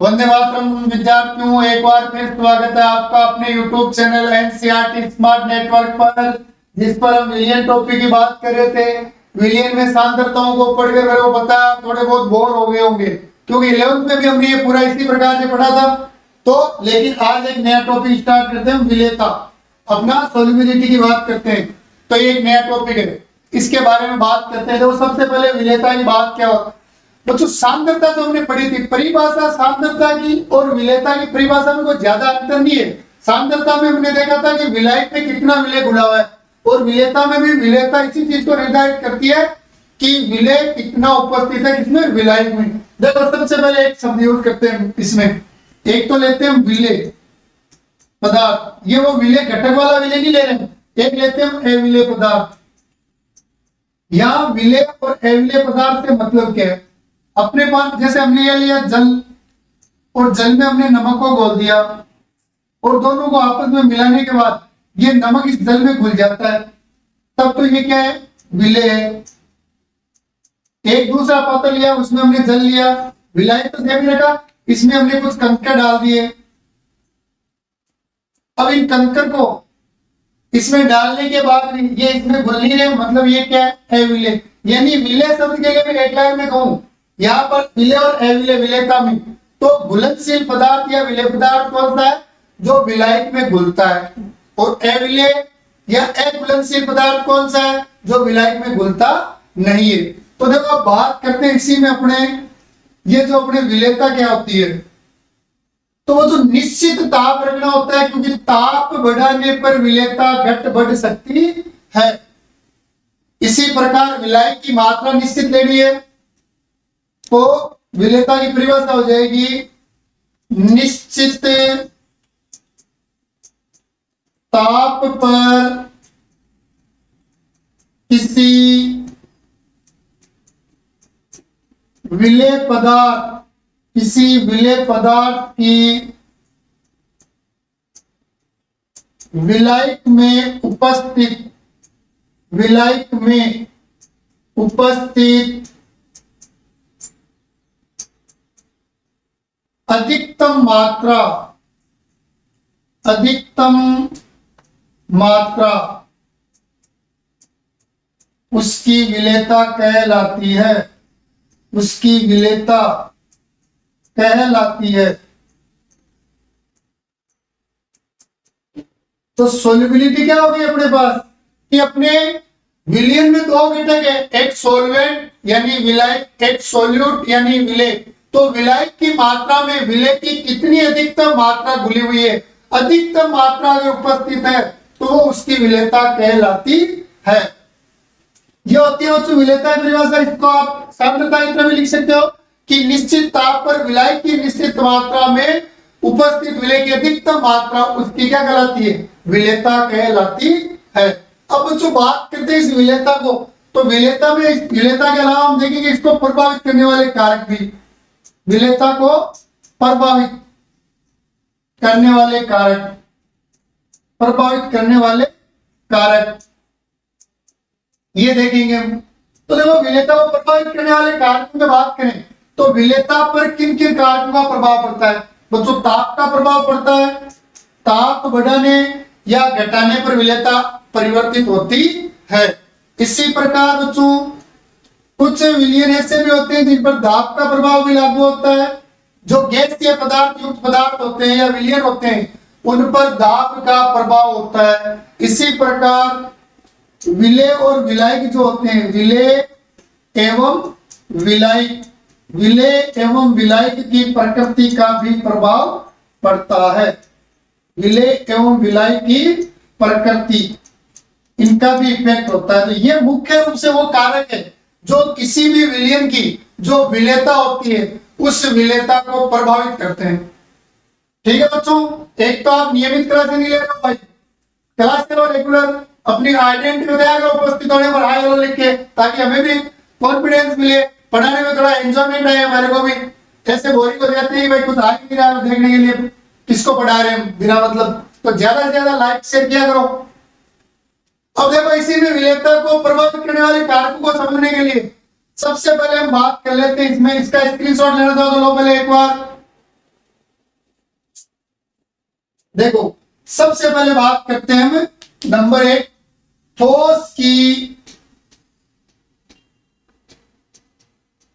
वंदे मातरम विद्यार्थियों, एक बार फिर स्वागत है आपका अपने YouTube channel NCERT smart network पर, जिस पर हम विलियन टॉपिक की बात कर रहे थे। विलियन में सांद्रताओं को पढ़कर मेरे को पता थोड़े बहुत बोर हो गए होंगे, क्योंकि 11th में भी हमने ये पूरा इसी प्रकार से पढ़ा था। तो लेकिन आज एक नया टॉपिक स्टार्ट करते हैं, विलेयता। अपना सोल्युबिलिटी की बात करते हैं, तो ये एक नया टॉपिक है, इसके बारे में बात करते हैं। तो सबसे पहले विलेयता की बात क्या होती है। बच्चों, सांद्रता जो हमने पढ़ी थी, परिभाषा सांद्रता की और विलेयता की परिभाषा में कोई ज्यादा अंतर नहीं है। सांद्रता में हमने देखा था कि विलायक में कितना विलेय घुला हुआ है, और विलेयता में भी विलेयता इसी चीज को निर्धारित करती है कि विलेय कितना उपस्थित है किसमें, विलायक में। देखो, सबसे पहले एक शब्द यूज करते हैं इसमें। एक तो लेते हैं विलेय पदार्थ, ये वो विलेय घटक वाला विलेय नहीं ले रहे हैं। एक लेते हैं अविलेय पदार्थ। यहाँ विलेय और अविलेय पदार्थ से मतलब क्या है। अपने पास जैसे हमने ये लिया जल, और जल में हमने नमक को घोल दिया, और दोनों को आपस में मिलाने के बाद ये नमक इस जल में घुल जाता है, तब तो ये क्या है, विलेय है। एक दूसरा पात्र लिया, उसमें हमने जल लिया, विलायक तो सेम ही रखा, इसमें हमने कुछ कंकड़ डाल दिए। अब इन कंकड़ को इसमें डालने के बाद ये इसमें घुल नहीं रहे, मतलब ये क्या है, अविलेय। यानी विलेय शब्द के लिए मैं एक लाइन में कहूं, यहाँ पर विलेय और अविलेय, विलेयता में तो घुलनशील पदार्थ या विलेय पदार्थ कौन सा है, जो विलायक में घुलता है, और अविलेय या अघुलनशील पदार्थ कौन सा है, जो विलायक में घुलता नहीं है। तो देखो, अब बात करते हैं इसी में अपने, ये जो अपने विलेयता क्या होती है, तो वो जो निश्चित ताप रखना होता है, क्योंकि ताप बढ़ाने पर विलेयता घट बढ़ सकती है। इसी प्रकार विलायक की मात्रा निश्चित लेनी है, तो विलेयता की परिभाषा हो जाएगी निश्चित ताप पर किसी विलेय पदार्थ, किसी विलेय पदार्थ की विलायक में उपस्थित, विलायक में उपस्थित अधिकतम मात्रा, अधिकतम मात्रा उसकी विलेयता कहलाती है, उसकी विलेयता कहलाती है। तो सोल्युबिलिटी क्या होगी अपने पास, कि अपने विलियन में दो घटक है, एक सोलवेंट यानी विलायक, एक सोल्यूट यानी विलेय। तो विलायक की मात्रा में विलेय की कितनी अधिकतम मात्रा घुली हुई है, अधिकतम मात्रा अगर उपस्थित है तो वो उसकी विलेयता कहलाती है। ये होती है उसकी विलेयता की परिभाषा। इसको आप सांद्रता की तरह भी लिख सकते हो कि निश्चित ताप पर विलायक की निश्चित मात्रा में उपस्थित विलेय की अधिकतम मात्रा उसकी क्या कहलाती है, विलेयता कहलाती है। अब जो बात करते हैं इस विलेयता को, तो विलेयता में, इस विलेयता के अलावा हम देखेंगे इसको प्रभावित करने वाले कारक भी, विलेयता को प्रभावित करने वाले कारक, प्रभावित करने वाले कारक ये देखेंगे हम। तो देखो, विलेयता को प्रभावित करने वाले कारकों की बात करें तो विलेयता पर किन किन कारकों का प्रभाव पड़ता है। बच्चों, ताप का प्रभाव पड़ता है, ताप बढ़ाने या घटाने पर विलेयता परिवर्तित होती है। इसी प्रकार बच्चों, कुछ विलियन ऐसे भी होते हैं जिन पर दाब का प्रभाव भी लागू होता है। जो गैसीय पदार्थ युक्त पदार्थ होते हैं या विलियन होते हैं, उन पर दाब का प्रभाव होता है। इसी प्रकार विलेय और विलायक जो होते हैं, विलेय एवं विलायक, विलेय एवं विलायक की प्रकृति का भी प्रभाव पड़ता है। विलेय एवं विलायक की प्रकृति, इनका भी इफेक्ट होता है। तो ये मुख्य रूप से वो कारक है जो किसी भी विलियन की जो विलेयता होती है उस विलेयता को प्रभावित करते हैं। ठीक है बच्चों, एक तो आप नियमित क्लास नहीं ले रहे हो भाई, क्लास करो रेगुलर, अपनी आइडेंटिटी बताया करो उपस्थित होने पर हाय हेलो लिख के, ताकि हमें भी कॉन्फिडेंस मिले, पढ़ाने में थोड़ा एंजॉयमेंट आए हमारे को भी। ऐसे बोरिंग हो जाते हैं भाई, कुछ आ ही नहीं रहा है देखने के लिए, किसको पढ़ा रहे हैं बिना मतलब। तो ज्यादा से ज्यादा लाइक शेयर किया करो। अब देखो, इसी में विलेयता को प्रभावित करने वाले कारकों को समझने के लिए सबसे पहले हम बात कर लेते हैं इसमें, इसका स्क्रीनशॉट लेना था तो लो पहले एक बार। देखो सबसे पहले बात करते हैं हम नंबर 1, ठोस की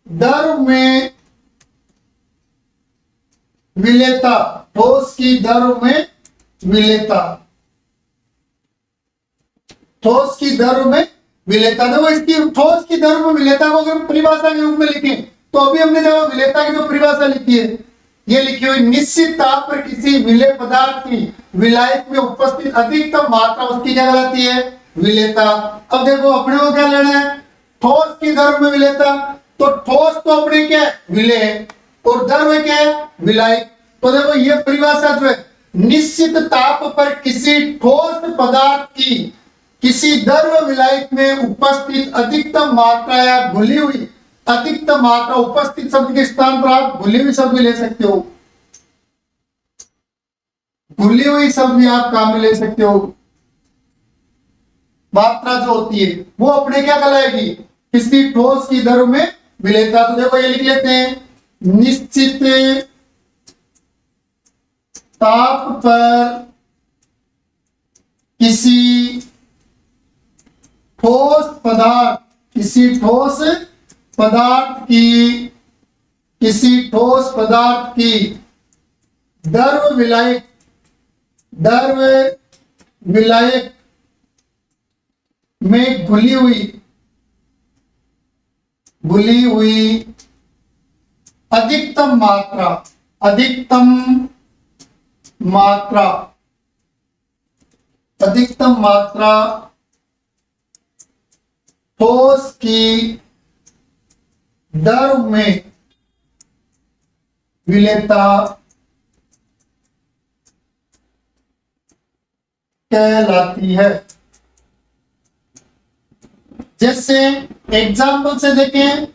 दर में विलेयता, ठोस की दर में विलेयता, ठोस की दर में विलेयता। देखो इसकी ठोस की दर में विलेयता को अगर परिभाषा के रूप में लिखें तो अभी हमने जब विलेयता की जो परिभाषा लिखी है ये लिखी हुई, निश्चित ताप पर किसी विलेय पदार्थ की विलायक में उपस्थित अधिकतम मात्रा उसकी क्या कहलाती है, विलेयता। अब देखो अपने को क्या लेना है, ठोस की दर में विलेयता, तो ठोस तो अपने क्या है, विलेय है, और दर में क्या है, विलायक। तो देखो ये परिभाषा जो है, निश्चित ताप पर किसी ठोस पदार्थ की किसी द्रव विलायक में उपस्थित अधिकतम मात्रा या घुली हुई अधिकतम मात्रा, उपस्थित शब्द के स्थान पर आप घुली हुई शब्द भी ले सकते हो, घुली हुई शब्द भी आप काम में ले सकते हो। मात्रा जो होती है वो अपने क्या कहलाएगी, किसी ठोस की दर में विलेयता। तो देखो ये लिख लेते हैं, निश्चित ताप पर किसी ठोस पदार्थ, किसी ठोस पदार्थ की, किसी ठोस पदार्थ की द्रव विलायक, द्रव विलायक में घुली हुई अधिकतम मात्रा, अधिकतम मात्रा, अधिकतम मात्रा ठोस की दर में विलेयता कहलाती है। जैसे एग्जाम्पल से देखें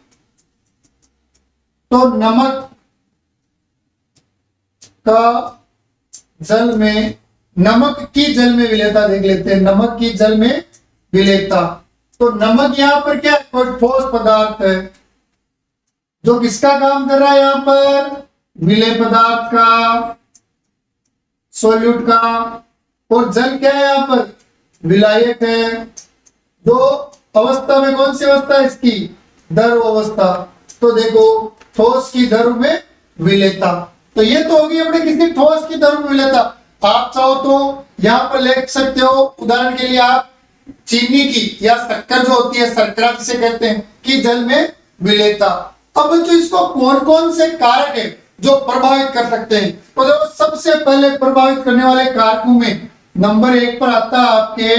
तो नमक का जल में, नमक की जल में विलेयता देख लेते हैं, नमक की जल में विलेयता। तो नमक यहां पर क्या, कोई ठोस पदार्थ है जो किसका काम कर रहा है, यहां पर विलेय पदार्थ का, सॉल्यूट का, और जल क्या है यहां पर, विलायक है। दो अवस्था में कौन सी अवस्था है इसकी, द्रव अवस्था। तो देखो ठोस की दर में विलेयता, तो ये तो होगी अपने किसी ठोस की दर में विलेयता। आप चाहो तो यहां पर लिख सकते हो, उदाहरण के लिए आप चीनी की या शक्कर जो होती है, शर्करा जिसे कहते हैं, कि जल में विलेयता। अब जो इसको कौन कौन से कारक है जो प्रभावित कर सकते हैं, तो देखो सबसे पहले प्रभावित करने वाले कारकों में नंबर 1 पर आता है आपके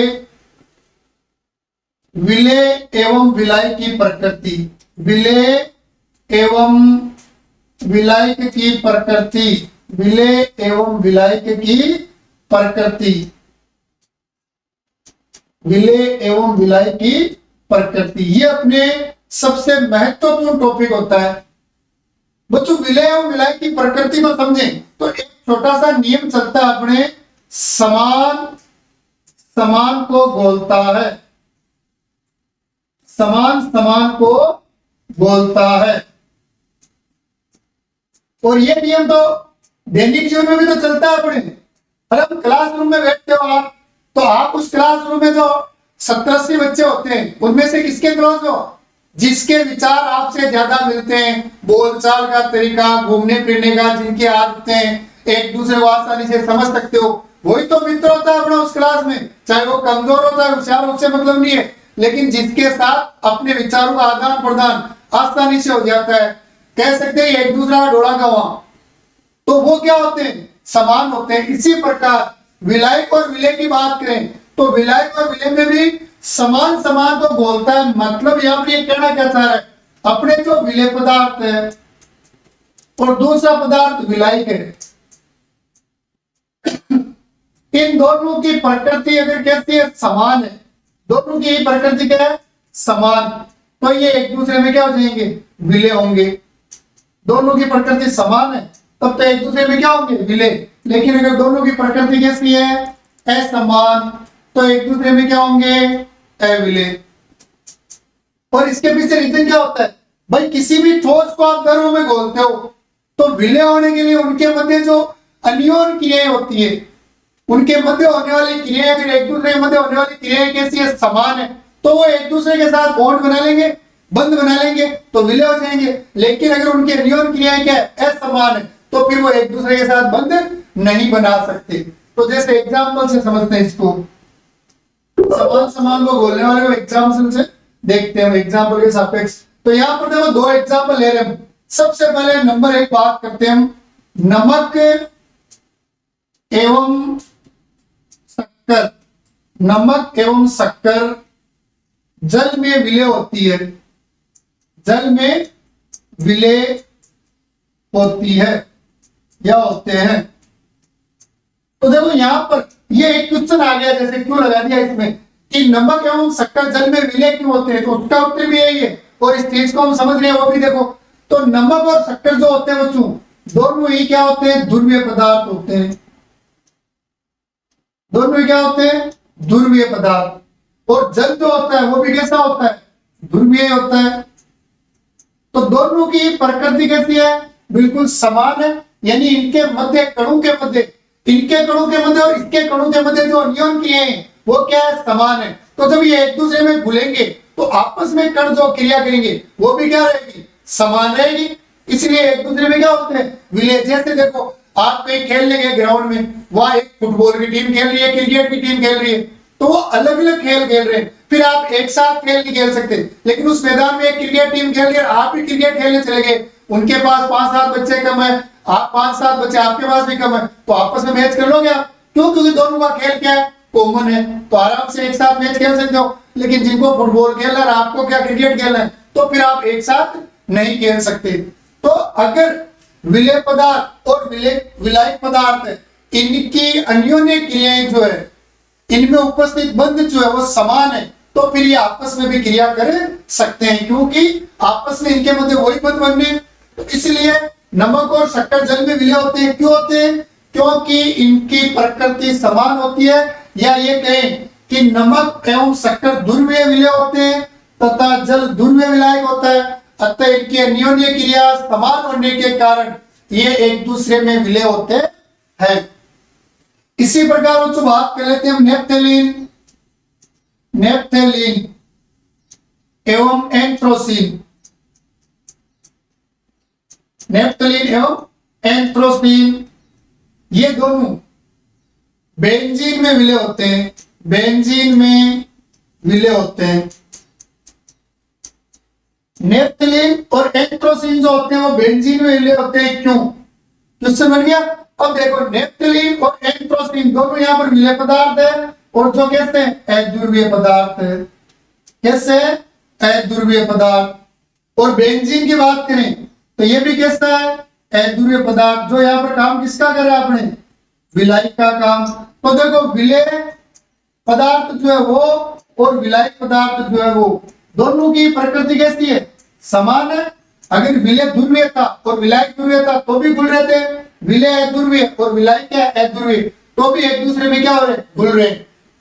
विलेय एवं विलायक की प्रकृति, विलेय एवं विलायक की प्रकृति, विलेय एवं विलायक की प्रकृति, विलेय एवं विलायक की प्रकृति, ये अपने सबसे महत्वपूर्ण टॉपिक होता है। बच्चों विलेय एवं विलायक की प्रकृति को समझें तो एक छोटा सा नियम चलता है अपने, समान समान को घोलता है, समान समान को घोलता है। और ये नियम तो दैनिक जीवन में भी तो चलता है अपने। अगर हम क्लासरूम में बैठते हो आप, तो आप उस क्लासरूम में जो 70-80 बच्चे होते हैं उनमें से किसके क्लोज हो, जिसके विचार आपसे ज्यादा मिलते हैं, बोलचाल का तरीका, घूमने फिरने का, जिनकी आदतें एक दूसरे को आसानी से समझ सकते हो, वही तो मित्र होता है अपना उस क्लास में। चाहे वो कमजोर होता है, होशियार, उससे मतलब नहीं है, लेकिन जिसके साथ अपने विचारों का आदान प्रदान आसानी से हो जाता है, कह सकते हैं एक दूसरा का डोला गवा, तो वो क्या होते हैं, समान होते हैं। इसी प्रकार विलायक और विलेय की बात करें तो विलायक और विलेय में भी समान समान तो बोलता है। मतलब यहां पर ये कहना क्या चाह रहा है, अपने जो विलेय पदार्थ है और दूसरा पदार्थ विलायक है, इन दोनों की प्रकृति अगर कैसी है, समान है, दोनों की प्रकृति क्या है, समान, तो ये एक दूसरे में क्या हो जाएंगे, विलेय होंगे। दोनों की प्रकृति समान है तब तो एक दूसरे में क्या होंगे, विलेय। लेकिन अगर दोनों की प्रकृति कैसी है, असमान, तो एक दूसरे में क्या होंगे, अविलेय। और इसके पीछे रीजन क्या होता है भाई, किसी भी ठोस को आप द्रव में घोलते हो तो विलेय होने के लिए उनके मध्य जो अन्योन क्रियाएं होती है, उनके मध्य होने वाली क्रियाएं अगर एक दूसरे के मध्य होने वाली क्रियाएं कैसी है, समान है, तो वो एक दूसरे के साथ बॉन्ड बना लेंगे, बंध बना लेंगे, तो विलय हो जाएंगे। लेकिन अगर उनके अन्योन्य क्रियाएं क्या है, असमान है, तो फिर वो एक दूसरे के साथ बंध नहीं बना सकते। तो जैसे एग्जाम्पल से समझते हैं इसको, समान समान को बोलने वाले को एग्जाम्पल से देखते हैं, एग्जाम्पल के सापेक्ष। तो यहाँ पर देखो दो एग्जाम्पल ले रहे हैं। सबसे पहले नंबर एक बात करते हैं हम, नमक एवं शक्कर। नमक एवं शक्कर जल में विलय होती है, जल में विलय होती है या होते हैं। तो देखो यहां पर ये एक क्वेश्चन आ गया, जैसे क्यों लगा दिया इसमें कि नमक एवं शक्कर जल में विलय क्यों होते हैं, तो उसका उत्तर भी यही है और इस चीज को हम समझ रहे हैं वो भी देखो। तो नमक और शक्कर जो होते हैं बच्चों, दोनों ही क्या होते हैं, ध्रुवीय पदार्थ होते हैं। दोनों ही क्या होते हैं, ध्रुवीय पदार्थ। और जल जो होता है वो भी कैसा होता है, ध्रुवीय होता है। तो दोनों की प्रकृति कैसी है, बिल्कुल समान है, यानी इनके मध्य कणों के मध्य, इनके कणों के मध्य और इसके कणों के मध्य जो अन्योन्य क्रियाएं हैं वो क्या है, समान है। तो जब ये एक दूसरे में घुलेंगे तो आपस में कण जो क्रिया करेंगे वो भी क्या रहेगी, समान रहेगी। इसलिए एक दूसरे में क्या होते हैं, विलय। जैसे देखो आप कहीं खेलने गए ग्राउंड में, वहां एक फुटबॉल की टीम खेल रही है, क्रिकेट की टीम खेल रही है, तो वो अलग अलग खेल खेल रहे हैं, फिर आप एक साथ खेल नहीं खेल सकते। लेकिन उस मैदान में एक क्रिकेट टीम खेल रही है, आप भी क्रिकेट खेलने चले गए, उनके पास 5-7 बच्चे कम है, आप 5-7 बच्चे आपके पास भी कम है, तो आपस में मैच कर लोगे आप, क्यों, क्योंकि दोनों का खेल क्या है, कॉमन है, तो आराम से एक साथ मैच खेल सकते हो। लेकिन जिनको फुटबॉल खेलना है, आपको क्या क्रिकेट खेलना है, तो फिर आप एक साथ नहीं खेल सकते। तो अगर विलय पदार्थ और विलायक पदार्थ इनकी अन्योन्य क्रियाएं जो है, इनमें उपस्थित बंध जो है वो समान है, तो फिर ये आपस में भी क्रिया कर सकते हैं, क्योंकि आपस में इनके मध्य वही बंध बनने। तो इसलिए नमक और शक्कर जल में विलय होते हैं। क्यों होते हैं, क्योंकि इनकी प्रकृति समान होती है, या ये कहें कि नमक एवं शक्कर ध्रुवीय विलय होते हैं तथा जल ध्रुवीय विलायक होता है। अतः इनकी अन्योन्य क्रिया समान होने के कारण ये एक दूसरे में विलय होते हैं। इसी प्रकार उसको बात कर लेते हैं हम नेप्थेलीन, नेप्थेलीन एवं एंथ्रोसिन। नेप्थेलीन एवं एंथ्रोसिन ये दोनों बेंजीन में विलय होते हैं, बेंजीन में विलय होते हैं। नेप्थेलीन और एंथ्रोसिन जो होते हैं वो बेंजीन में विलय होते हैं। क्यों, क्वेश्चन बन गया। अब देखो नेप्थेलीन और एंथ्रोसिन दोनों यहाँ पर विलय पदार्थ है, और जो कैसे अध्रुवीय पदार्थ है, कैसे अध्रुवीय पदार्थ। और बेंजीन की बात करें तो ये भी कैसा है, अध्रुवीय पदार्थ, जो यहाँ पर काम किसका कर रहा है, अपने विलायक का काम। तो देखो विलय पदार्थ जो है वो और विलायक पदार्थ जो है वो दोनों की प्रकृति कैसी है, समान है। अगर विलय ध्रुवीय था और विलायक ध्रुवीय था तो भी घुल रहे थे, विलय ध्रुवीय और विलायक क्या अध्रुवीय तो भी एक दूसरे में क्या हो रहे, घुल रहे।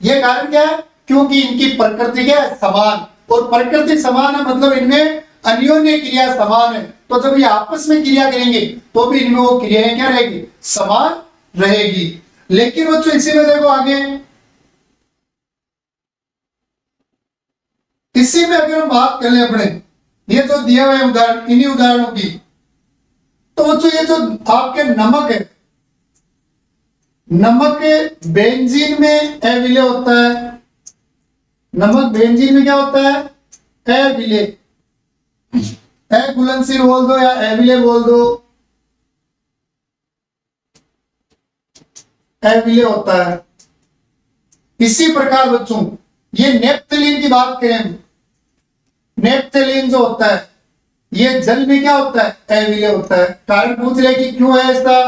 ये कारण क्या है, क्योंकि इनकी प्रकृति क्या है, समान। और प्रकृति समान है मतलब इनमें अन्योन्य क्रिया समान है। तो जब ये आपस में क्रिया करेंगे तो भी इनमें वो क्रियाएं क्या रहेगी, समान रहेगी। लेकिन बच्चों इसी में देखो आगे, इसी में अगर हम बात कर ले अपने ये जो दिया हुआ है उदाहरण, इन्हीं उदाहरणों की, तो बच्चों ये जो आपके नमक है, नमक बेंजीन में अविलय होता है। नमक बेंजीन में क्या होता है, अविलय, अघुलनशील बोल दो या अविलय बोल दो, अविलय होता है। इसी प्रकार बच्चों ये नेप्थेलीन की बात करें, नेप्थेलीन जो होता है ये जल में क्या होता है, अविलय होता है। कारण पूछ ले कि क्यों है ऐसा,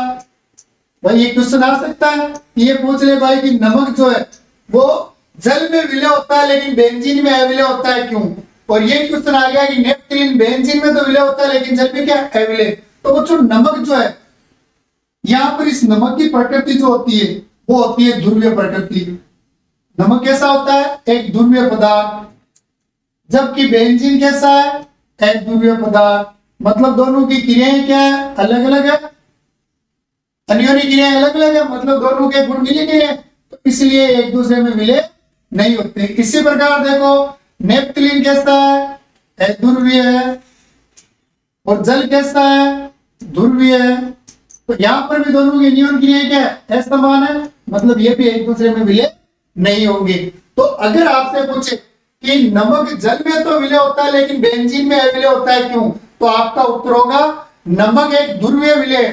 भाई ये क्वेश्चन आ सकता है। ये पूछ ले भाई कि नमक जो है वो जल में विलय होता है लेकिन बेंजीन में अविलय होता है, क्यों। और ये क्वेश्चन आ गया कि नेप्थेलीन बेंजीन में तो विलय होता है लेकिन जल में क्या अविलय। तो बच्चों नमक जो है, यहाँ पर इस नमक की प्रकृति जो होती है वो होती है ध्रुवीय प्रकृति। नमक कैसा होता है, एक ध्रुवीय पदार्थ, जबकि बेंजीन कैसा है, अध्रुवीय पदार्थ। मतलब दोनों की क्रियाएं क्या है, अलग अलग है, अन्योन्य क्रियाएं अलग अलग है, मतलब दोनों के गुण मिले नहीं है, तो इसलिए एक दूसरे में विलय नहीं होते। इसी प्रकार देखो नेपथलीन कैसा है, ध्रुवीय है, और जल कैसा है, ध्रुवीय है। तो यहाँ पर भी दोनों की नियन क्रिया क्या है, समान है, मतलब ये भी एक दूसरे में विलय नहीं होंगे। तो अगर आपसे पूछे कि नमक जल में तो विलय होता है लेकिन बेंजीन में अविलय होता है क्यों, तो आपका उत्तर होगा नमक एक ध्रुवीय विलय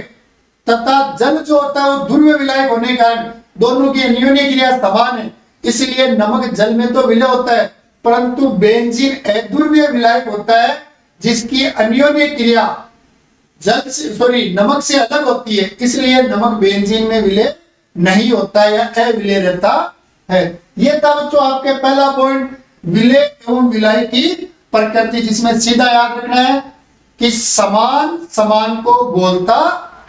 तथा जल जो होता है वो ध्रुवीय विलायक होने के कारण दोनों की अन्योन्य क्रिया समान है, इसलिए नमक जल में तो विलय होता है परंतु बेंजीन अध्रुवीय विलायक होता है जिसकी अन्योन्य क्रिया जल से नमक से अलग होती है, इसलिए नमक बेंजीन में विलय नहीं होता या अविलय रहता है। यह था बच्चों आपके पहला पॉइंट, विलय एवं विलाय की प्रकृति, जिसमें सीधा याद रखना है कि समान समान को बोलता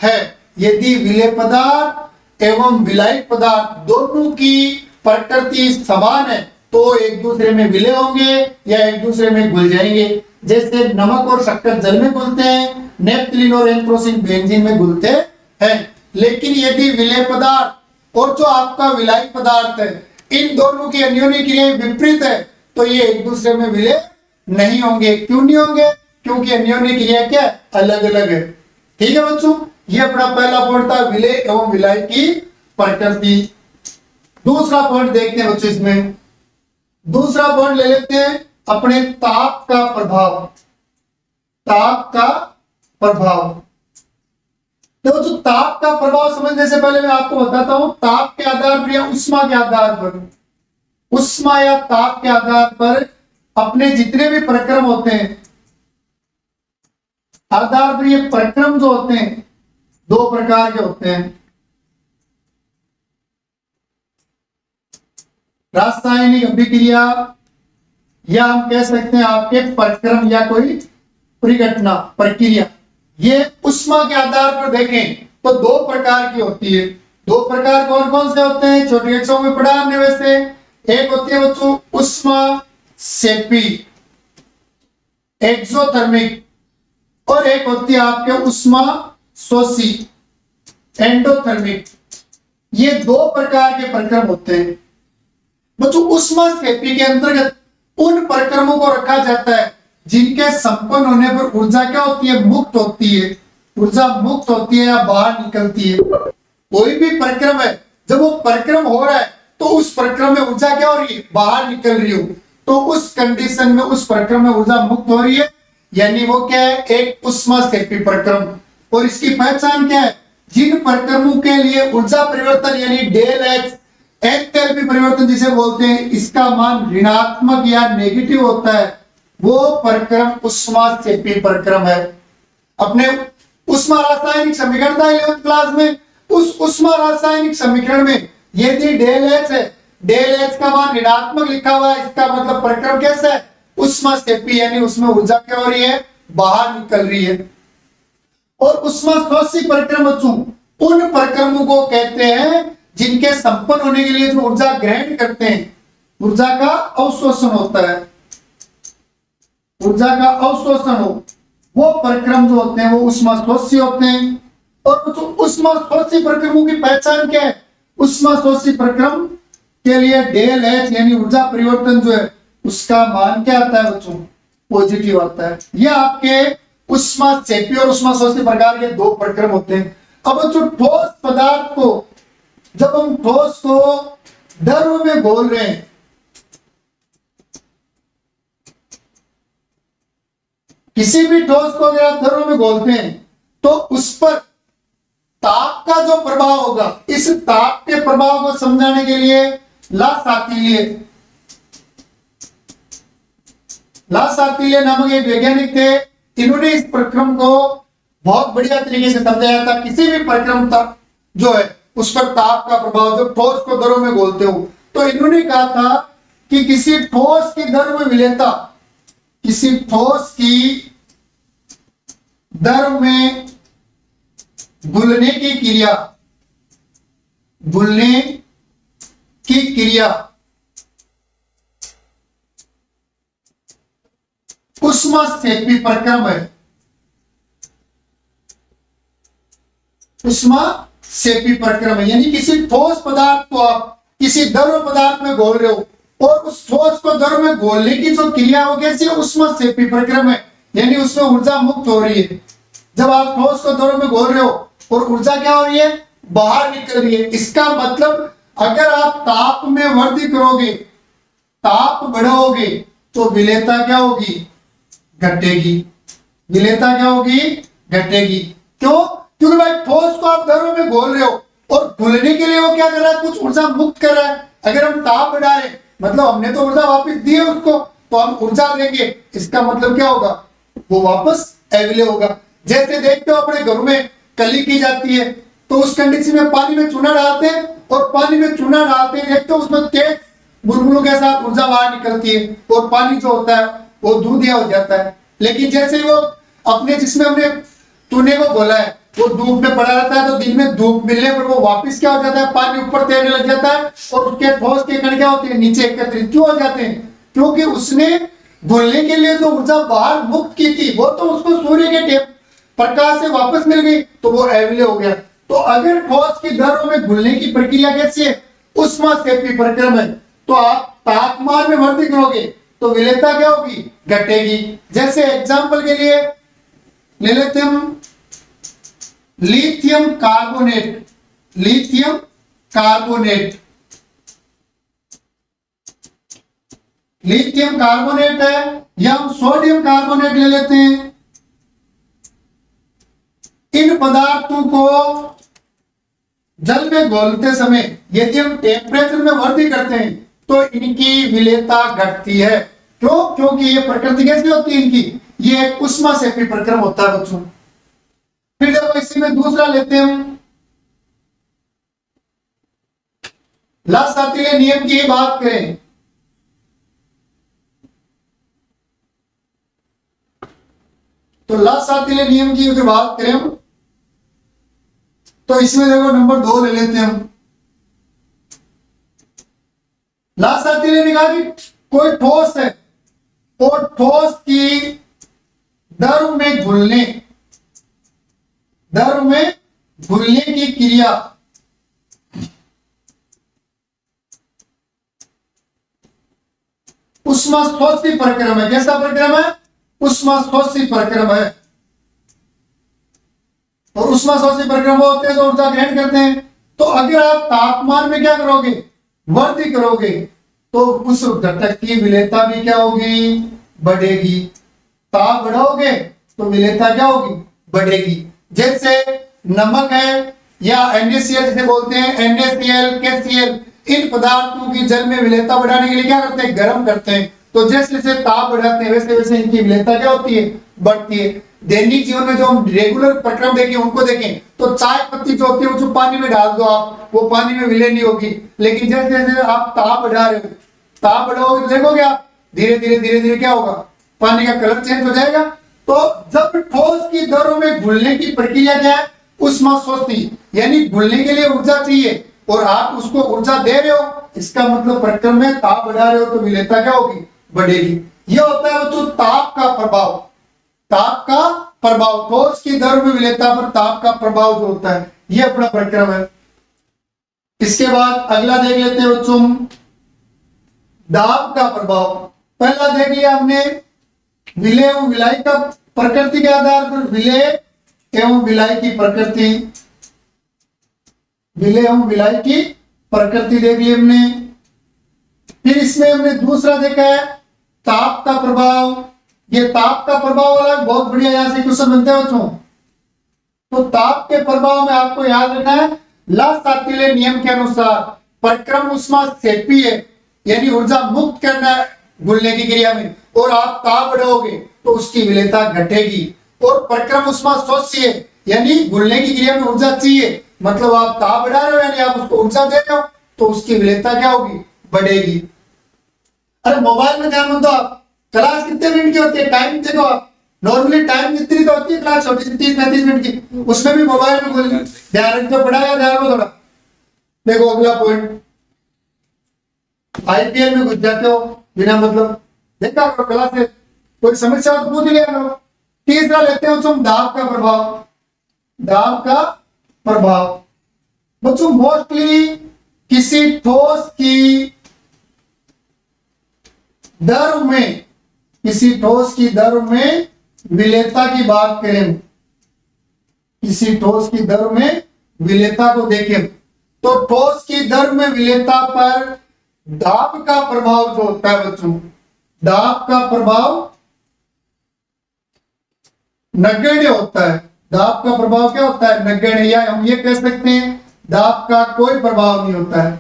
है। यदि विलय पदार्थ एवं विलायक पदार्थ दोनों की प्रकृति समान है तो एक दूसरे में विलय होंगे या एक दूसरे में घुल जाएंगे। जैसे नमक और शक्कर जल में घुलते हैं, नेपथलीन और एंथ्रोसिन बेंजीन में घुलते हैं। लेकिन यदि विलय पदार्थ और जो आपका विलायक पदार्थ है इन दोनों की अन्योन्य क्रियाएं विपरीत है तो ये एक दूसरे में विलय नहीं होंगे। क्यों नहीं होंगे, क्योंकि अन्योन्य क्रिया क्या अलग अलग है। ठीक है बच्चों, ये अपना पहला पॉइंट था विलय एवं विलाय की प्रकृति। दूसरा पॉइंट देखते हैं बच्चों, इसमें दूसरा पॉइंट ले लेते हैं अपने ताप का प्रभाव। ताप का प्रभाव, तो जो ताप का प्रभाव समझने से पहले मैं आपको बताता हूं ताप के आधार पर या उष्मा के आधार पर, उष्मा या ताप के आधार पर अपने जितने भी प्रक्रम होते हैं आधार पर, ये प्रक्रम जो होते हैं दो प्रकार के होते हैं, रासायनिक अभिक्रिया या हम कह सकते हैं आपके प्रक्रम या कोई परिघटना प्रक्रिया। ये उष्मा के आधार पर देखें तो दो प्रकार की होती है। दो प्रकार कौन कौन से होते हैं, छोटे अक्षरों में पढ़ा हमने वैसे। एक होती है बच्चों उष्मा सेपी एक्सोथर्मिक, और एक होती है आपके उष्मा शोषी एंडोथर्मिक। ये दो प्रकार के प्रक्रम होते हैं बच्चों। उष्मा सेपी के अंतर्गत उन प्रक्रमों को रखा जाता है जिनके संपन्न होने पर ऊर्जा क्या होती है, मुक्त होती है। ऊर्जा मुक्त होती है या बाहर निकलती है। कोई भी प्रक्रम है जब वो प्रक्रम हो रहा है तो उस प्रक्रम में ऊर्जा क्या हो रही है, बाहर निकल रही हो, तो उस कंडीशन में उस प्रक्रम में ऊर्जा मुक्त हो रही है, यानी वो क्या है, एक उष्मासेपी प्रक्रम। और इसकी पहचान क्या है, जिन प्रक्रमों के लिए ऊर्जा परिवर्तन यानी डेल एच एंथैल्पी परिवर्तन जिसे बोलते हैं इसका मान ऋणात्मक या नेगेटिव होता है, वो प्रक्रम उष्मासेपी प्रक्रम है। अपने उष्मा रासायनिक समीकरण था 11th क्लास में, उस उष्मा रासायनिक समीकरण में यदि डेल एच है, डेल एच का मान ऋणात्मक लिखा हुआ है, इसका मतलब प्रक्रम कैसा है, उष्मासेपी, यानी उसमें ऊर्जा क्या हो रही है, बाहर निकल रही है। और उष्माशोषी प्रक्रम उन प्रक्रमों को कहते हैं जिनके संपन्न होने के लिए जो ऊर्जा ग्रहण करते हैं, ऊर्जा का अवशोषण होता है, ऊर्जा का अवशोषण हो, वो प्रक्रम जो होते हैं वो उष्माशोषी होते हैं। और उष्माशोषी प्रक्रमों की पहचान क्या है, उष्माशोषी प्रक्रम के लिए डेल एच यानी ऊर्जा परिवर्तन जो है उसका मान क्या आता है बच्चों, पॉजिटिव आता है। यह आपके उष्मासेपी और उष्माशोषी प्रकार के दो प्रक्रम होते हैं। अब जो ठोस पदार्थ को, जब हम ठोस को द्रव में घोल रहे हैं, किसी भी ठोस को अगर आप द्रव में घोलते हैं तो उस पर ताप का जो प्रभाव होगा, इस ताप के प्रभाव को समझाने के लिए ला सार्तिल्य नामक एक वैज्ञानिक थे, इन्होंने इस प्रक्रम को बहुत बढ़िया तरीके से समझाया था। किसी भी प्रक्रम जो है उस पर ताप का प्रभाव, जो ठोस को द्रव में घोलते हो, तो इन्होंने कहा था कि किसी ठोस की द्रव में विलयता, किसी ठोस की द्रव में घुलने की क्रिया, घुलने की क्रिया उष्मासेपी प्रक्रम है, उष्मासेपी प्रक्रम है। यानी किसी ठोस पदार्थ को आप किसी द्रव पदार्थ में घोल रहे हो और उस ठोस को द्रव में घोलने की जो क्रिया हो कैसी है, ऊष्माक्षेपी प्रक्रम है, यानी उसमें ऊर्जा मुक्त हो रही है। जब आप ठोस को द्रव में घोल रहे हो और ऊर्जा क्या हो रही है, बाहर निकल रही है। इसका मतलब अगर आप ताप में वृद्धि करोगे, ताप बढ़ाओगे, तो विलेयता क्या होगी, घटेगी। विलेयता क्या होगी, घटेगी। क्यों? क्योंकि भाई ठोस को आप द्रव में घोल रहे हो और घुलने के लिए वो क्या कर रहा है, कुछ ऊर्जा मुक्त कर रहा है। अगर हम ताप बढ़ा रहे मतलब हमने तो ऊर्जा वापस दी है उसको, तो हम ऊर्जा देंगे, इसका मतलब क्या होगा, वो वापस अविलेय होगा। जैसे देखते हो अपने घरों में कली की जाती है, तो उस कंडीशन में पानी में चूना डालते हैं और पानी में चूना डालते हैं देखते हो उसमें तेज बुलबुलों के साथ ऊर्जा बाहर निकलती है और पानी जो होता है वो दूधिया हो जाता है। लेकिन जैसे वो अपने जिसमें हमने चूने को घोला है वो धूप में पड़ा रहता है, तो दिन में धूप मिलने पर वो वापस क्या हो जाता है, पानी ऊपर तैरने लग जाता है और उसके ठोस के कण क्या होते हैं, नीचे एकत्रित क्यों हो जाते हैं, क्योंकि उसने घुलने के लिए जो ऊर्जा बाहर मुक्त की थी वो तो उसको सूर्य के टेप प्रकाश से वापस मिल गई, तो वो अविलेय हो गया। तो अगर ठोस की द्रव में घुलने की प्रक्रिया कैसी है, ऊष्माक्षेपी प्रक्रम है, तो आप तापमान में वृद्धि करोगे तो विलेयता क्या होगी, घटेगी। जैसे एग्जांपल के लिए ले लेते हम lithium carbonate. Lithium carbonate, lithium carbonate है, या हम सोडियम कार्बोनेट ले लेते हैं। इन पदार्थों को जल में घोलते समय यदि हम टेम्परेचर में वृद्धि करते हैं तो इनकी विलेयता घटती है। क्यों? क्योंकि ये प्रकृति कैसी होती है इनकी, ये एक ऊष्माक्षेपी प्रक्रम होता है बच्चों। फिर जब इसी में दूसरा लेते हैं हम ला-शास्त्रीय नियम की बात करें तो ला-शास्त्रीय नियम की अगर बात करें हम तो इसमें देखो नंबर 2 ले लेते हैं हम। ला-शास्त्रीय ने कहा कि कोई ठोस है और ठोस की द्रव में घुलने की क्रिया ऊष्मास्फोशी प्रक्रम है। कैसा प्रक्रम है, ऊष्मास्फोशी प्रक्रम है। और ऊष्मास्फोशी प्रक्रम होते हैं तो ऊर्जा ग्रहण करते हैं। तो अगर आप तापमान में क्या करोगे, वृद्धि करोगे, तो उस घटक की विलेयता भी क्या होगी, बढ़ेगी। ताप बढ़ाओगे तो विलेयता क्या होगी, बढ़ेगी। जैसे नमक है या NaCl जिसे बोलते हैं, NaCl, KCl, इन पदार्थों की जल में विलेयता बढ़ाने के लिए क्या करते हैं, गर्म करते हैं। तो जैसे जैसे ताप बढ़ाते हैं वैसे वैसे इनकी विलेयता क्या होती है, बढ़ती है। दैनिक जीवन में जो हम रेगुलर प्रक्रम देखें उनको देखें तो चाय पत्ती जो होती है उसको पानी में डाल दो आप, वो पानी में विलय नहीं होगी। लेकिन जैसे जैसे आप ताप बढ़ा रहे हो, ताप बढ़ाओगे तो देखोगे आप धीरे धीरे क्या होगा, पानी का कलर चेंज हो जाएगा। तो जब ठोस की द्रव में घुलने की प्रक्रिया क्या है, ऊष्मास्फोशी, यानी घुलने के लिए ऊर्जा चाहिए और आप उसको ऊर्जा दे रहे हो, इसका मतलब प्रक्रम में ताप बढ़ा रहे हो तो विलेयता क्या होगी, बढ़ेगी। यह होता है तो ताप का प्रभाव। ताप का प्रभाव, ठोस की द्रव में विलेयता पर ताप का प्रभाव जो होता है, यह अपना प्रक्रम है। इसके बाद अगला देख लेते हैं बच्चों, दाब का प्रभाव। पहला देख लिया हमने विलेय एवं विलायक का प्रकृति के आधार पर, विलेय एवं विलायक की प्रकृति, विलेय एवं विलायक की प्रकृति देख ली हमने। फिर इसमें हमने दूसरा देखा है ताप का प्रभाव। ये ताप का प्रभाव वाला बहुत बढ़िया यहां से क्वेश्चन बनते हैं बच्चों। तो ताप के प्रभाव में आपको याद रखना है ला-शास्त्रीय नियम के अनुसार प्रक्रम ऊष्माक्षेपी है, यानी ऊर्जा मुक्त करना है घुलने की क्रिया में, और आप ताप बढ़ाओगे तो उसकी विलेयता घटेगी। और प्रक्रम ऊष्मास्फोशी है, यानी घुलने की क्रिया में ऊर्जा चाहिए, मतलब आप ताप बढ़ा रहे हो यानी आप उसको ऊर्जा दे रहे हो तो उसकी विलेयता क्या होगी, बढ़ेगी। अरे मोबाइल में ध्यान मत दो आप, क्लास कितने मिनट की होती है, टाइम देखो आप। नॉर्मली टाइम कितनी तो होती है क्लास, छोटी सी 30-35 मिनट की, उसमें भी मोबाइल में खोल ध्यान रख दो, पढ़ाया ध्यान को थोड़ा। देखो अगला पॉइंट, IPL में घुस जाते हो बिना मतलब, देखा करो क्लास से, कोई समस्या हो तो पूछ लिया करो। तीसरा लेते हैं बच्चों दाब का प्रभाव। दाब का प्रभाव बच्चों मोस्टली किसी ठोस की दर में, किसी ठोस की दर में विलेयता की बात करें, किसी ठोस की दर में विलेयता को देखें, तो ठोस की दर में विलेयता पर दाब का प्रभाव जो होता है बच्चों, दाब का प्रभाव नगण्य होता है। दाब का प्रभाव क्या होता है? नगण्य, या हम ये कह सकते हैं दाब का कोई प्रभाव नहीं होता है।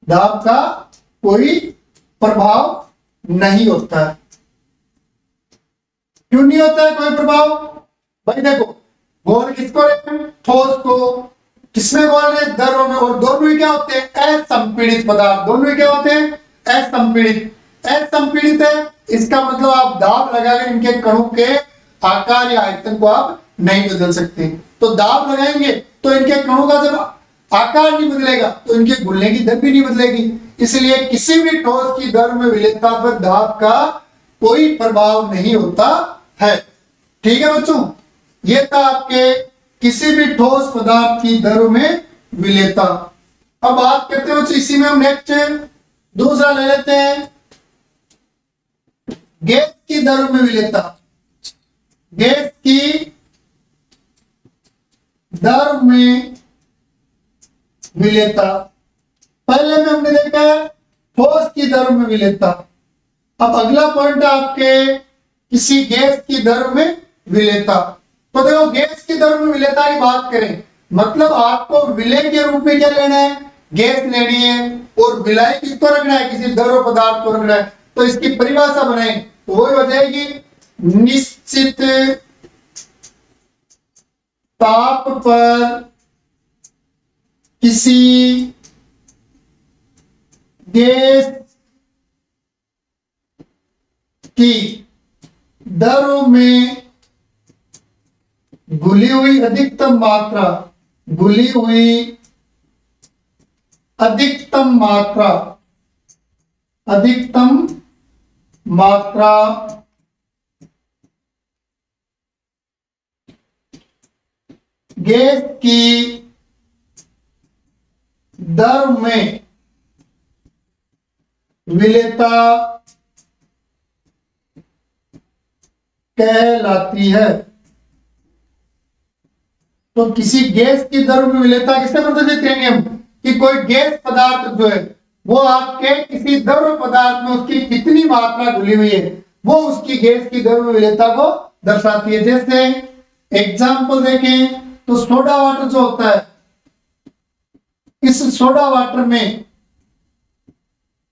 दाब का कोई प्रभाव नहीं होता है। क्यों नहीं होता है कोई प्रभाव? भाई देखो, बोल किसको रहे हैं? ठोस को। किसमें बोल रहे हैं? दरों में। और दोनों ही क्या होते हैं? असंपीड़ित पदार्थ। दोनों ही क्या होते हैं? असंपीड़ित। असंपीड़ित है, इसका मतलब आप दाब लगाकर इनके कणों के आकार या आयतन को आप नहीं बदल सकते। तो दाब लगाएंगे तो इनके कणों का जब आकार नहीं बदलेगा तो इनके घुलने की दर भी नहीं बदलेगी। इसलिए किसी भी ठोस की दर में विलेयता पर दाब का कोई प्रभाव नहीं होता है। ठीक है बच्चों, ये था आपके किसी भी ठोस पदार्थ की दर में विलेयता। अब बात करते हैं बच्चों, इसी में हम नेक्स्ट दूसरा ले लेते हैं, गैस की दर में विलेयता। गैस की दर में विलेयता। पहले में हमने देखा है ठोस की दर में विलेयता। अब अगला पॉइंट है आपके किसी गैस की दर में विलेयता। तो देखो, गैस की दर में विलेयता की बात करें, मतलब आपको विलेय के रूप में क्या लेना है? गैस लेनी है। और विलायक किसको रखना है? किसी द्रव पदार्थ को रखना है। तो इसकी परिभाषा बनाए तो वही हो जाएगी, निश्चित ताप पर किसी गैस की दरों में घुली हुई अधिकतम मात्रा, घुली हुई अधिकतम मात्रा, अधिकतम मात्रा गैस की दर में विलेयता कहलाती है। तो किसी गैस की दर में विलेयता किससे प्रदर्शित करेंगे हम? कि कोई गैस पदार्थ जो है वो आपके किसी द्रव पदार्थ में उसकी कितनी मात्रा घुली हुई है, वो उसकी गैस की दर में विलेयता को दर्शाती है। जैसे एग्जाम्पल देखें तो सोडा वाटर जो होता है, इस सोडा वाटर में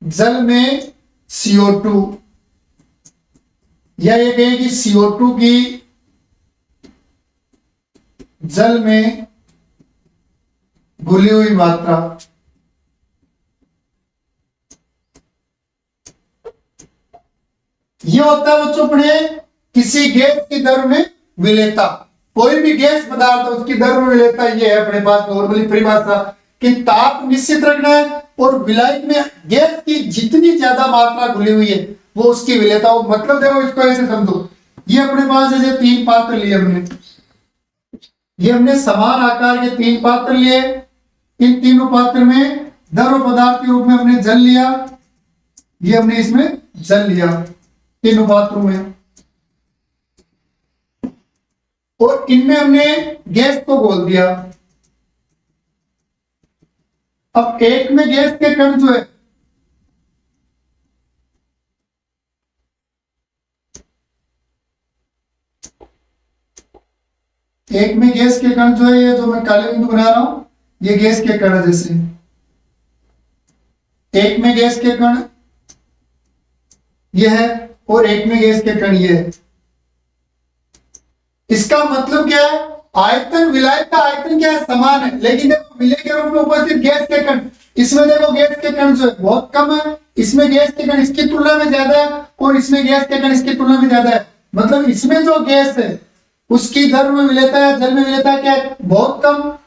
जल में CO2, या ये कहेगी CO2 की जल में घुली हुई मात्रा। ये होता है बच्चों अपने किसी गैस की दर में विलेयता। कोई भी गैस पदार्थ उसकी दर में विलेयता ये है अपने पास नॉर्मली परिभाषा कि ताप निश्चित रखना है और विलायक में गैस की जितनी ज्यादा मात्रा घुली हुई है वो उसकी विलेयता हो। मतलब देखो, इसको ऐसे समझो, ये अपने पास जैसे 3 पात्र लिए हमने, ये हमने समान आकार के 3 पात्र लिए। इन तीनों पात्र में द्रव पदार्थ के रूप में हमने जल लिया, ये हमने इसमें जल लिया तीनों पात्रों में, और इनमें हमने गैस को घोल दिया। अब एक में गैस के कण जो है एक में गैस के कण जो है, ये जो मैं काले बिंदु बना रहा हूं ये गैस के कण है। जैसे एक में गैस के कण ये है और एक में गैस के कण ये है। इसका मतलब क्या है? आयतन, विलायक का आयतन क्या है? समान है, लेकिन देखो विलेय के रूप में उपस्थित गैस के कण, इसमें देखो गैस के कण जो है बहुत कम है, इसमें गैस के कण इसकी तुलना में ज्यादा है और इसमें गैस के कण इसकी तुलना में ज्यादा है। मतलब इसमें जो गैस है उसकी दर में विलेयता है, जल में विलेयता क्या है? बहुत कम।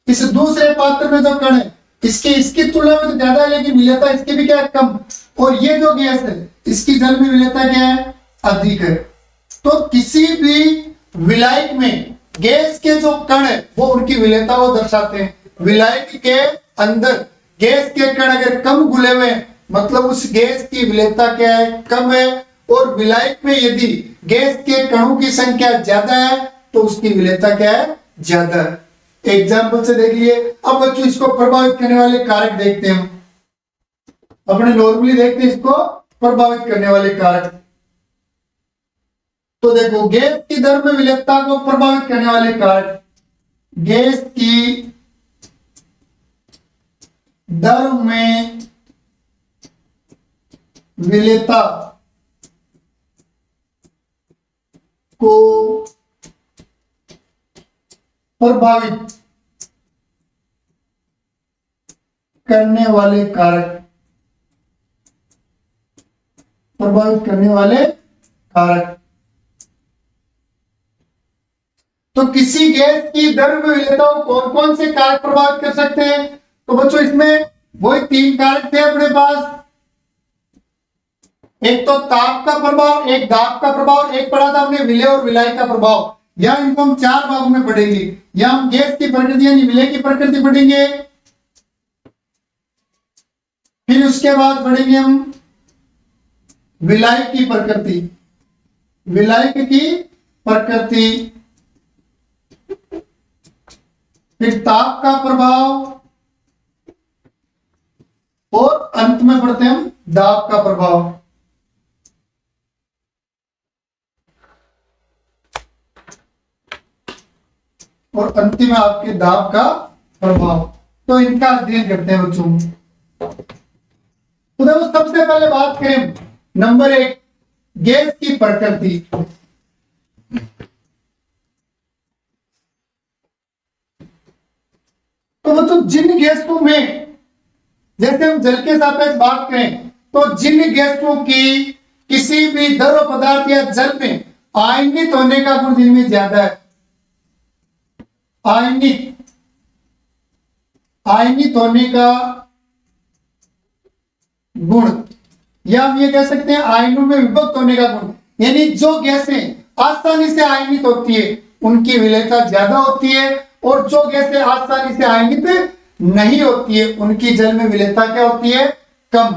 इस दूसरे पात्र में जो कण है इसकी तुलना में तो ज्यादा है, लेकिन विलेयता इसकी भी क्या है? कम। और ये जो गैस है इसकी जल में विलेयता क्या है? अधिक है। तो किसी भी विलायक में गैस के जो कण है वो उनकी विलेयता को दर्शाते हैं। विलायक के अंदर गैस के कण अगर कम घुले हुए हैं, मतलब उस गैस की विलेयता क्या है, कम है। और विलायक में यदि गैस के कणों की संख्या ज्यादा है तो उसकी विलेयता क्या है, ज्यादा है। एग्जाम्पल से देख लिए। अब बच्चों इसको प्रभावित करने वाले कारक देखते हैं। अपने नॉर्मली देखते हैं इसको प्रभावित करने वाले कारक। तो देखो गैस की दर में विलेयता को प्रभावित करने वाले कारक, गैस की दर में विलेयता को प्रभावित करने वाले कारक, प्रभावित करने वाले कारक। तो किसी गैस की दर में विलेयता को कौन कौन से कारक प्रभावित कर सकते हैं? तो बच्चों इसमें वही 3 कारक थे अपने पास। एक तो ताप का प्रभाव, एक दाब का प्रभाव, एक पढ़ा था हमने विलेय और विलायक का प्रभाव। यहां इनको हम 4 भागों में पढ़ेंगे। यहां हम गैस की प्रकृति यानी विलेय की प्रकृति पढ़ेंगे, फिर उसके बाद पढ़ेंगे हम विलायक की प्रकृति, विलायक की प्रकृति, फिर ताप का प्रभाव और अंत में पढ़ते हैं हम दाब का प्रभाव। और अंतिम में आपके दाब का प्रभाव। तो इनका अध्ययन करते हैं बच्चों। तो देखो सबसे पहले बात करें नंबर 1 गैस की प्रकृति। तो बच्चों जिन गैसों में, जैसे हम जल के सापेक्ष बात करें तो जिन गैसों की किसी भी द्रव पदार्थ या जल में आयनित होने का गुण जिनमें ज्यादा है, आयनित होने का गुण, या हम ये कह सकते हैं आयनों में विभक्त होने का गुण, यानी जो गैसें आसानी से आयनित होती है उनकी विलेयता ज्यादा होती है, और जो गैसें आसानी से आयनित नहीं होती है उनकी जल में विलेयता क्या होती है, कम।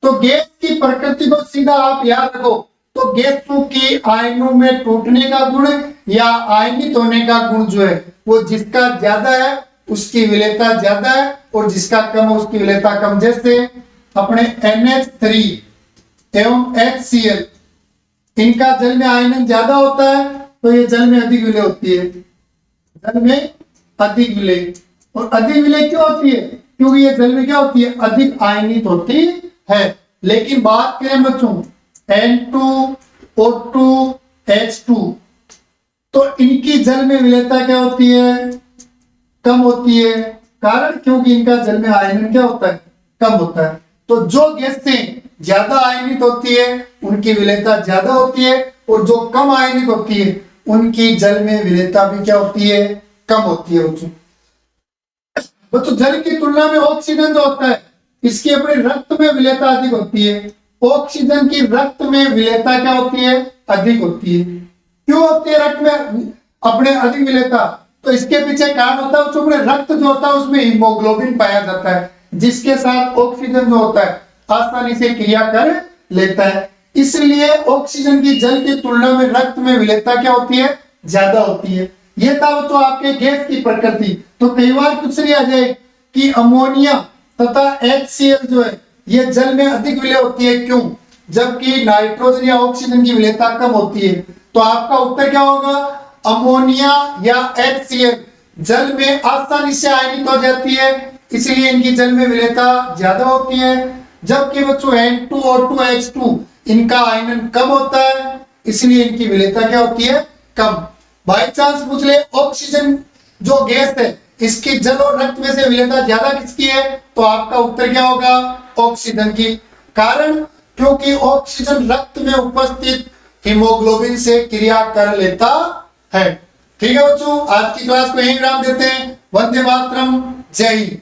तो गैस की प्रकृति को सीधा आप याद रखो। तो गैसों की आयनों में टूटने का गुण या आयनित होने का गुण जो है वो जिसका ज्यादा है उसकी विलेयता ज्यादा है, और जिसका कम है उसकी विलेयता कम। जैसे अपने NH3 एवं HCl, इनका जल में आयनन ज्यादा होता है तो ये जल में अधिक विलेय होती है, जल में अधिक विलेय। और अधिक विलेय क्यों होती है? क्योंकि ये जल में क्या होती है, अधिक आयनित होती है। लेकिन बात करें बच्चों N2O2 H2, तो इनकी जल में विलेयता क्या होती है, कम होती है। कारण क्योंकि इनका जल में आयनन क्या होता है, कम होता है। तो जो गैसें ज्यादा आयनित होती है उनकी विलेयता ज्यादा होती है, और जो कम आयनित होती है उनकी जल में विलेयता भी क्या होती है, कम होती है। बच्चों जल की तुलना में ऑक्सीजन जो होता है इसकी अपने रक्त में विलेयता अधिक होती है। ऑक्सीजन की रक्त में विलेयता क्या होती है, अधिक होती है। क्यों होती है रक्त में अपने अधिक विलेयता? तो इसके पीछे कारण होता है अपने रक्त जो होता है उसमें हीमोग्लोबिन पाया जाता है, जिसके साथ ऑक्सीजन जो होता है आसानी से क्रिया कर लेता है। इसलिए ऑक्सीजन की जल की तुलना में रक्त में विलेयता क्या होती है, ज्यादा होती है। ये था तो आपके गैस की प्रकृति। तो कई बार कुछ नहीं आ जाए कि अमोनिया तथा HCl जो है ये जल में अधिक विलेय होती है, क्यों? जबकि नाइट्रोजन या ऑक्सीजन की विलेयता कम होती है। तो आपका उत्तर क्या होगा, अमोनिया या HCl जल में आसानी से आयनित हो जाती है, इसलिए इनकी जल में विलेयता ज्यादा होती है। जबकि बच्चों N2O2 H2 इनका आयनन कम होता है, इसलिए इनकी विलेयता क्या होती है, कम। बाई चांस पूछ ले ऑक्सीजन जो गैस है इसकी जल और रक्त में से विलेयता ज्यादा किसकी है, तो आपका उत्तर क्या होगा, ऑक्सीजन की। कारण क्योंकि ऑक्सीजन रक्त में उपस्थित हीमोग्लोबिन से क्रिया कर लेता है। ठीक है बच्चों, आज की क्लास को यहीं विराम देते हैं। वंदे मातरम, जय हिंद।